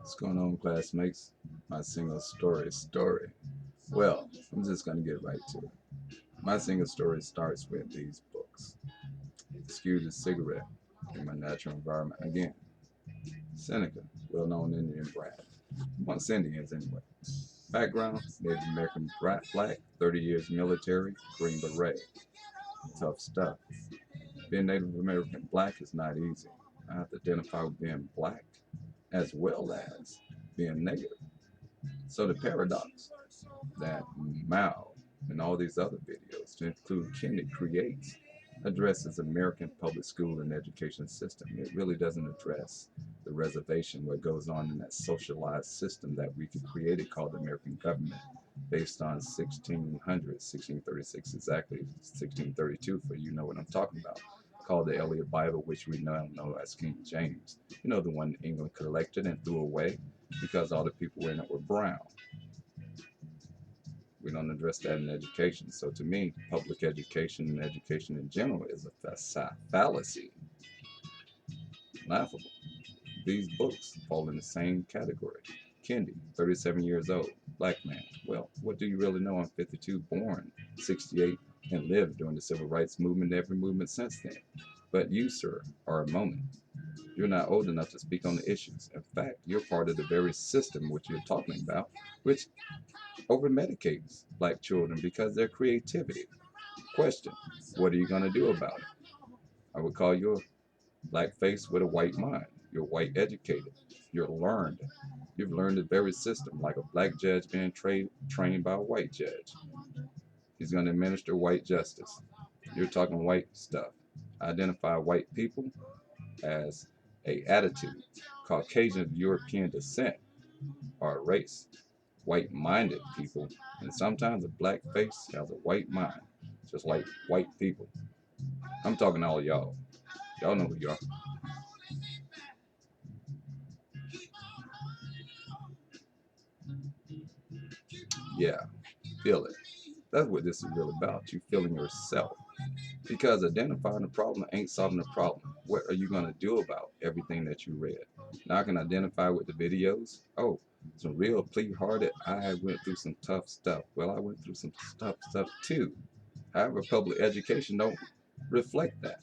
What's going on, classmates? My single story. Well, I'm just gonna get right to it. My single story starts with these books. Excuse a cigarette in my natural environment. Again, Seneca, well-known Indian brand. Amongst Indians, anyway. Background: Native American black, 30 years military, Green Beret. Tough stuff. Being Native American black is not easy. I have to identify with being black as well as being negative. So the paradox that Mao and all these other videos, to include Kennedy, creates addresses American public school and education system. It really doesn't address the reservation, what goes on in that socialized system that we created called the American government, based on 1600, 1636, exactly 1632, for you know what I'm talking about, called the Eliot Bible, which we now know as King James. You know, the one England collected and threw away because all the people in it were brown. We don't address that in education. So to me, public education and education in general is a fallacy. Laughable. These books fall in the same category. Kendi, 37 years old, black man. Well, what do you really know? I'm 52, born 68, and lived during the civil rights movement, every movement since then. But you, sir, are a moment. You're not old enough to speak on the issues. In fact, you're part of the very system which you're talking about, which over medicates black children because of their creativity. Question: what are you going to do about it? I would call you a black face with a white mind. You're white educated. You're learned. You've learned the very system, like a black judge being trained by a white judge. He's going to administer white justice. You're talking white stuff. Identify white people as a attitude. Caucasian European descent are a race. White-minded people, and sometimes a black face has a white mind, just like white people. I'm talking to all of y'all. Y'all know who you are. Yeah, feel it. That's what this is really about. You feeling yourself. Because identifying the problem ain't solving the problem. What are you going to do about everything that you read? Now I can identify with the videos. Oh, some real plea-hearted. I went through some tough stuff. Well, I went through some tough stuff too. However, public education don't reflect that.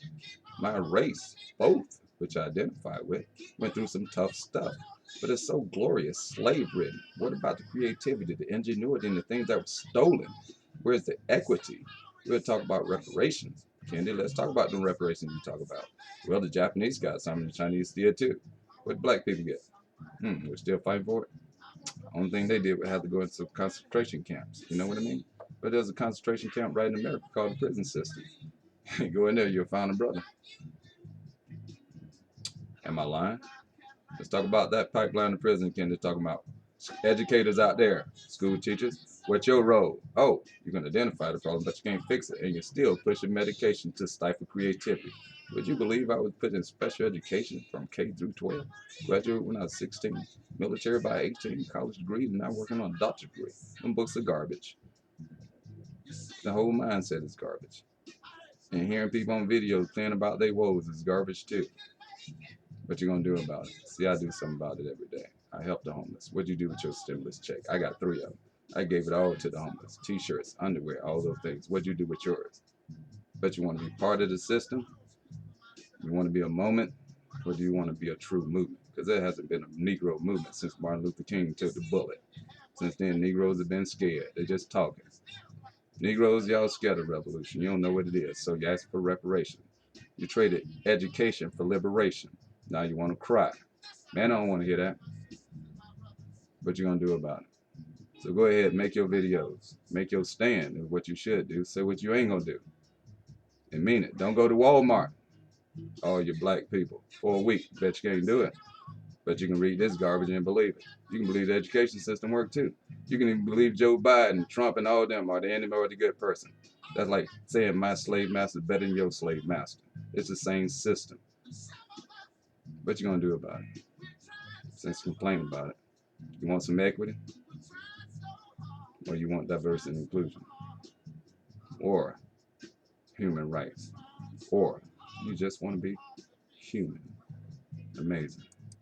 My race, both, which I identify with, went through some tough stuff. But it's so glorious, slave ridden. What about the creativity, the ingenuity, and the things that were stolen? Where's the equity? We'll talk about reparations. Kendi, let's talk about the reparations you talk about. Well, the Japanese got some, and the Chinese did too. What did black people get? We're still fighting for it. Only thing they did was have to go into concentration camps. You know what I mean? But there's a concentration camp right in America called the prison system. Go in there, you'll find a brother. Am I lying? Let's talk about that pipeline to prison, Ken. They're talking about educators out there, school teachers. What's your role? Oh, you can identify the problem, but you can't fix it, and you're still pushing medication to stifle creativity. Would you believe I was put in special education from K through 12? Graduated when I was 16, military by 18, college degree, and now working on a doctorate degree. Them books are garbage. The whole mindset is garbage. And hearing people on videos playing about their woes is garbage too. What you gonna do about it? See, I do something about it every day. I help the homeless. What'd you do with your stimulus check? I got 3 of them. I gave it all to the homeless. T-shirts, underwear, all those things. What'd you do with yours? But you want to be part of the system? You want to be a moment? Or do you want to be a true movement? Because there hasn't been a Negro movement since Martin Luther King took the bullet. Since then, Negroes have been scared. They're just talking. Negroes, y'all scared of revolution. You don't know what it is, so you ask for reparation. You traded education for liberation. Now you want to cry. Man, I don't want to hear that. What you gonna do about it? So go ahead, make your videos. Make your stand is what you should do. Say what you ain't gonna do. And mean it. Don't go to Walmart, all you black people, for a week. Bet you can't do it. But you can read this garbage and believe it. You can believe the education system worked too. You can even believe Joe Biden, Trump, and all them are the enemy or the good person. That's like saying my slave master is better than your slave master. It's the same system. What you gonna do about it? Since you complain about it. You want some equity? Or you want diversity and inclusion? Or human rights? Or you just want to be human? Amazing.